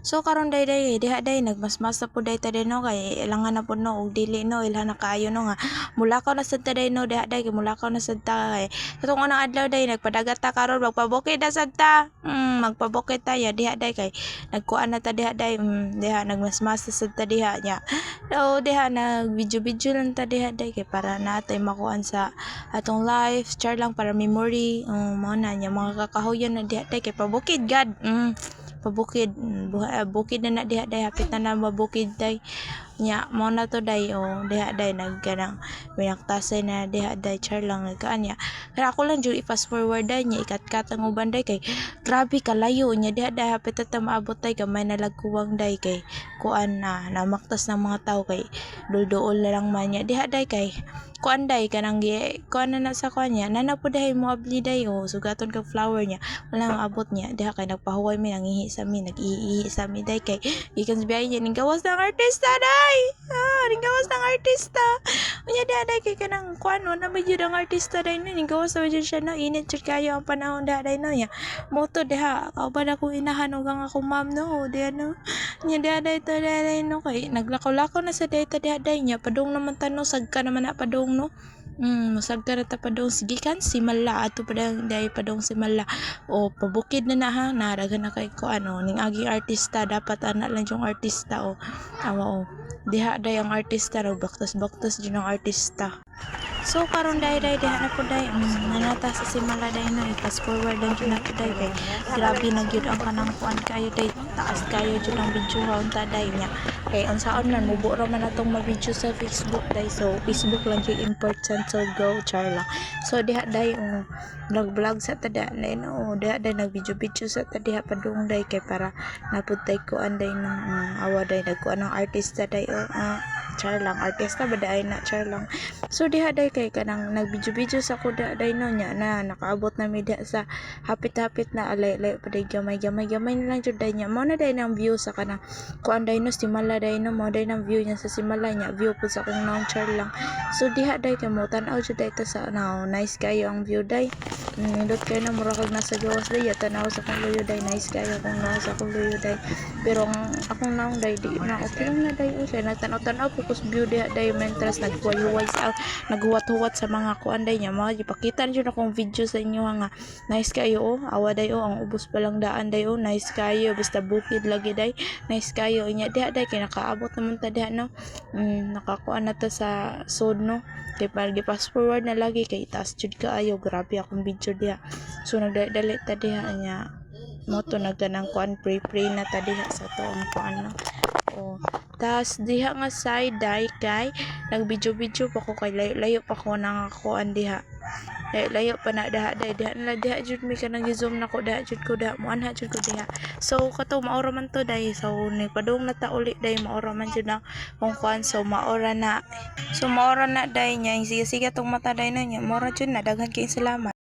So karon day diha day nagmasmas na pud day ta day no kay ilangan na pud no og dili no ilhan na kaayo no nga mulakaw na sad ta day no diha day kay mulakaw na sad ta kay katong unang adlaw day nagpadagat ta karon magpabukid na sad ta. Magpabukid ta ya diha day kay nagkuan na ta diha day diha nagmasmas na sad ta diha nya. So diha nag video lang ta diha day kay para natay makuan sa atong life char lang para memory mao na nya mga kakahuyan na diha day kay pabukid gad. Pabukid bukid na diha day hapit na mabukid day nya mo na to day diha day nagkanang binaktasay na diha day char lang nagkaan nya kaya ako lang jud i-fast forward day nya ikat-kat ang uban day kay grabe kalayo nya diha day hapit ta maabot day gamay na lagkuwang day kay kuan na namaktas ng mga tao kay dulduol na lang man nya diha day kay kuan day kanang kuan na sa kuan nya nana pud day mo abli day sugaton kag flower nya wala abot nya diha kay nagpahuway mi nangihi sa mi nag-iihi sa mi day kay gikan sa biyahe ning gawas ng artista day ning gawas ng artista unya diha day kay kanang kuan na may jud ang artista day ning gawas sa jud siya no init jud kayo ang panahon diha day no nya moto diha kauban ako inahan og ang akong ma'am no diha no nya diha day to day no kay naglakaw-lakaw na sa day ta diha day nya padung naman tanong sagka naman na padung no musagka na ta padung sige kan si Mala ato padang day padung si Mala pabukid na ha naragan na kay ko ning agi artista dapat ana lang yung artista awa diha day ang artista baktas jud ang artista. So karon day diha na po day nanata sa simala day no fast forward lang jud na po day kay grabe na gyud ang kanang kuan kayo day taas kayo jud ang video unta day nya kay unsaon man mubo ra man atong mag-video sa Facebook day so Facebook lang jud important so go char lang. So diha day vlog sa tada day no diha day nag-video sa tada padung day kay para napud tay kuan day nang awa day nagkuan ang artista day char lang artista ba day na char lang. So diha day kay kanang nag-video sa kuda day no nya na nakaabot na mi diha sa hapit-hapit na alay pa day gamay na lang jud day nya mo na day nang view sa kanang kuan day no simala day no mo day nang view niya sa simala nya view pud sa kung naong char lang. So diha day kay mo tan-aw jud day ta sa nice kayo ang view day nindot kayo na mura kag nasa gawas day tanaw sa kung luyo day nice kayo kung nasa kung luyo day pero ang akong naong day di na okay lang na day kay nagtanaw focus view diha day mentras naghuway sa naghuwat-huwat sa mga kuan day nya mga ipakita niyo na kung video sa inyo nga nice kayo awa day ang ubos pa lang daan day nice kayo basta bukid lagi day nice kayo nya diha day kay nakaabot naman ta diha no nakakuan na ta sa sod no kay para gi-fast forward na lagi kay taas jud kaayo grabe akong video diha so nagdali ta diha nya mo to nagkanang kuan pray na ta diha sa to ang kuan no tas diha nga side day kay nag-video pa ko kay layo pa ko nang kuan diha layo pa na diha na diha jud mi kanang gi-zoom nako diha jud ko diha mo anha jud ko diha so kato maora man to day so nagpadung na ta uli day maora man jud na kung kuan so maora na day nya sige tong mata day na nya maora jud na daghan kay salamat.